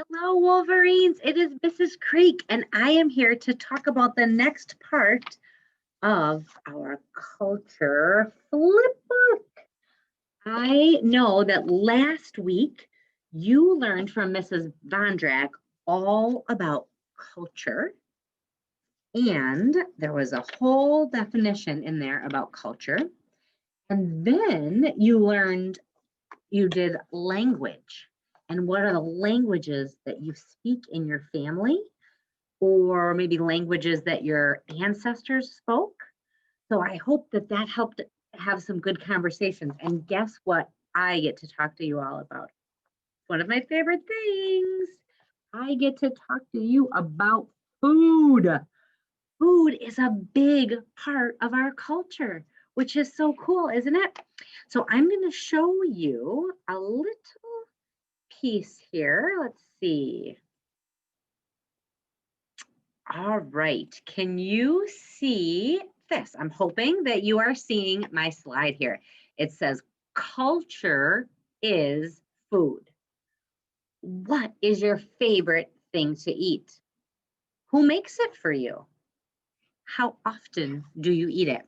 Hello, Wolverines. It is Mrs. Creek, and I am here to talk about the next part of our culture flipbook. I know that last week you learned from Mrs. Vondrak all about culture, and there was a whole definition in there about culture. And then you did language. And what are the languages that you speak in your family, or maybe languages that your ancestors spoke? So I hope that that helped have some good conversations. And guess what? I get to talk to you all about one of my favorite things. I get to talk to you about food. Food is a big part of our culture, which is so cool, isn't it? So I'm going to show you a little piece here. Let's see. All right. Can you see this? I'm hoping that you are seeing my slide here. It says culture is food. What is your favorite thing to eat? Who makes it for you? How often do you eat it?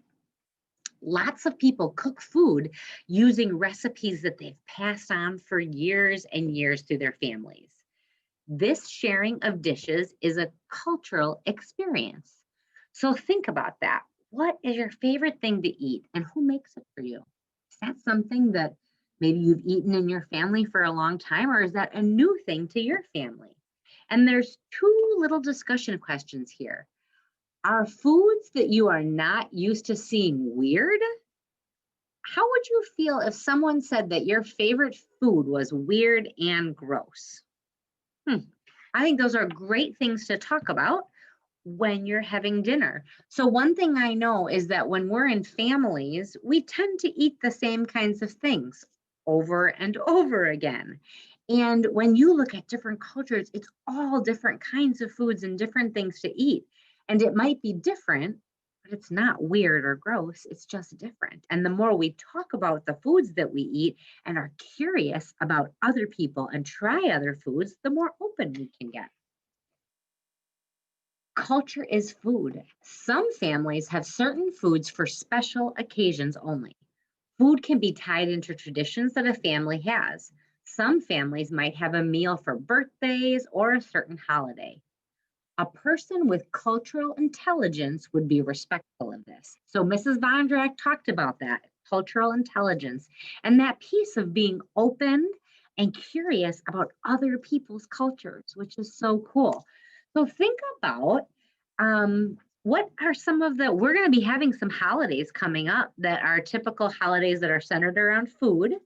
Lots of people cook food using recipes that they've passed on for years and years through their families. This sharing of dishes is a cultural experience. So think about that. What is your favorite thing to eat and who makes it for you? Is that something that maybe you've eaten in your family for a long time, or is that a new thing to your family? And there's two little discussion questions here. Are foods that you are not used to seeing weird? How would you feel if someone said that your favorite food was weird and gross? I think those are great things to talk about when you're having dinner. So one thing I know is that when we're in families, we tend to eat the same kinds of things over and over again. And when you look at different cultures, it's all different kinds of foods and different things to eat. And it might be different, but it's not weird or gross, it's just different. And the more we talk about the foods that we eat and are curious about other people and try other foods, the more open we can get. Culture is food. Some families have certain foods for special occasions only. Food can be tied into traditions that a family has. Some families might have a meal for birthdays or a certain holiday. A person with cultural intelligence would be respectful of this. So Mrs. Vondrak talked about that, cultural intelligence, and that piece of being open and curious about other people's cultures, which is so cool. So think about what are some of the, we're going to be having some holidays coming up that are typical holidays that are centered around food.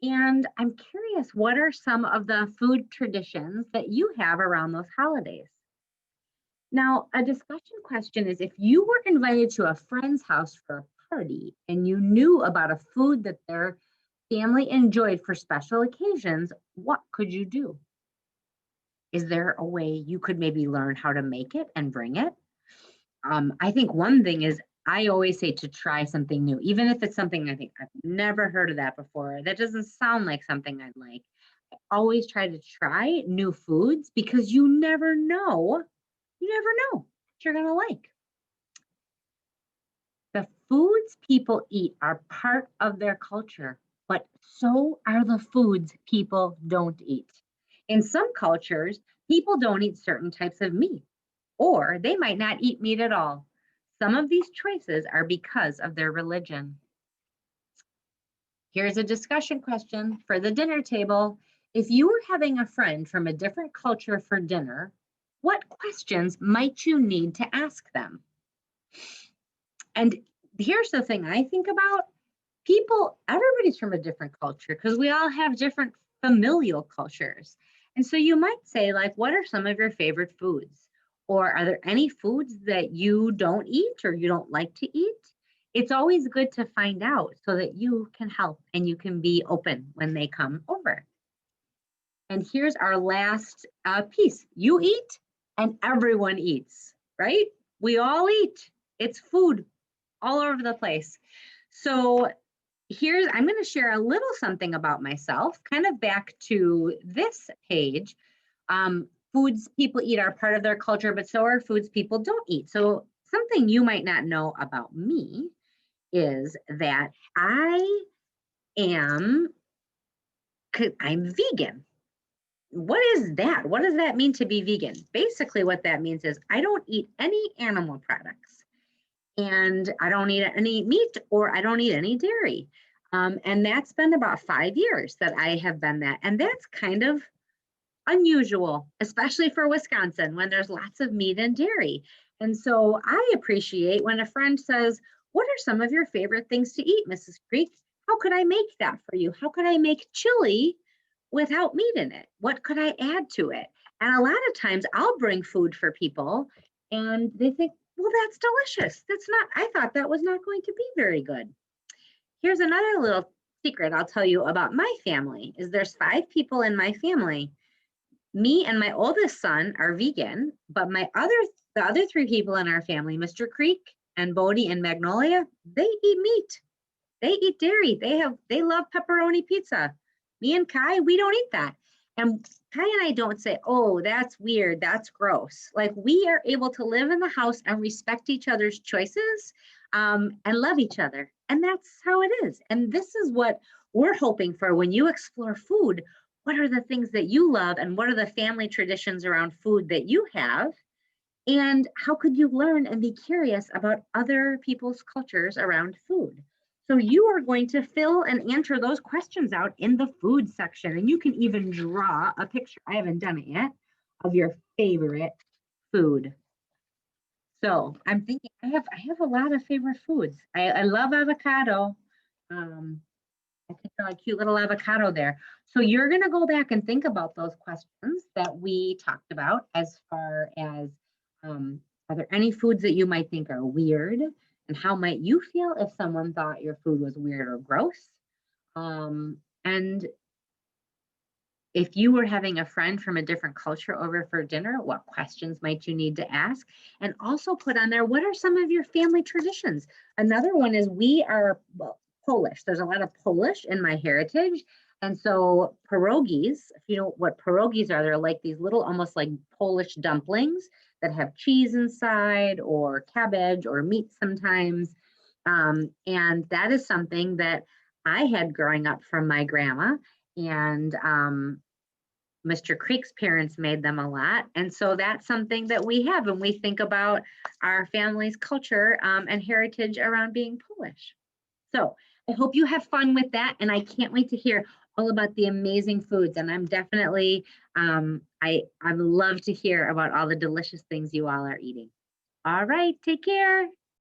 And I'm curious, what are some of the food traditions that you have around those holidays? Now, a discussion question is if you were invited to a friend's house for a party and you knew about a food that their family enjoyed for special occasions, what could you do? Is there a way you could maybe learn how to make it and bring it? I think one thing is I always say to try something new, even if it's something I think I've never heard of that before. That doesn't sound like something I'd like. I always try to try new foods because you never know what you're going to like. The foods people eat are part of their culture, but so are the foods people don't eat. In some cultures, people don't eat certain types of meat, or they might not eat meat at all. Some of these choices are because of their religion. Here's a discussion question for the dinner table. If you were having a friend from a different culture for dinner, what questions might you need to ask them? And here's the thing I think about. Everybody's from a different culture because we all have different familial cultures. And so you might say, like, what are some of your favorite foods? Or are there any foods that you don't eat or you don't like to eat? It's always good to find out so that you can help and you can be open when they come over. And here's our last piece. You eat and everyone eats, right? We all eat. It's food all over the place. So I'm going to share a little something about myself, kind of back to this page. Foods people eat are part of their culture, but so are foods people don't eat. So something you might not know about me is that am I'm vegan. What is that? What does that mean to be vegan? Basically, what that means is I don't eat any animal products, and I don't eat any meat, or I don't eat any dairy. And that's been about 5 years that I have been that. And that's kind of unusual, especially for Wisconsin when there's lots of meat and dairy. And so I appreciate when a friend says, "What are some of your favorite things to eat, Mrs. Creek? How could I make that for you? How could I make chili without meat in it? What could I add to it?" And a lot of times I'll bring food for people and they think, "Well, that's delicious. That's not, I thought that was not going to be very good." Here's another little secret I'll tell you about my family is there's 5 people in my family. Me and my oldest son are vegan, but the other 3 people in our family, Mr. Creek and Bodie and Magnolia, they eat meat. They eat dairy. They love pepperoni pizza. Me and Kai, we don't eat that. And Kai and I don't say, "Oh, that's weird, that's gross." Like, we are able to live in the house and respect each other's choices, and love each other. And that's how it is. And this is what we're hoping for when you explore food. What are the things that you love, and what are the family traditions around food that you have? And how could you learn and be curious about other people's cultures around food? So you are going to fill and answer those questions out in the food section. And you can even draw a picture, I haven't done it yet, of your favorite food. So I'm thinking I have a lot of favorite foods. I love avocado. Um, I think a cute little avocado there. So you're going to go back and think about those questions that we talked about, as far as, are there any foods that you might think are weird? And how might you feel if someone thought your food was weird or gross? And if you were having a friend from a different culture over for dinner, what questions might you need to ask? And also put on there, what are some of your family traditions? Another one is we are, well, Polish. There's a lot of Polish in my heritage. And so pierogies, if you know what pierogies are, they're like these little, almost like Polish dumplings that have cheese inside, or cabbage, or meat sometimes. And that is something that I had growing up from my grandma. And Mr. Creek's parents made them a lot. And so that's something that we have when we think about our family's culture, and heritage around being Polish. So I hope you have fun with that. And I can't wait to hear all about the amazing foods. And I'm definitely, I love to hear about all the delicious things you all are eating. All right, take care.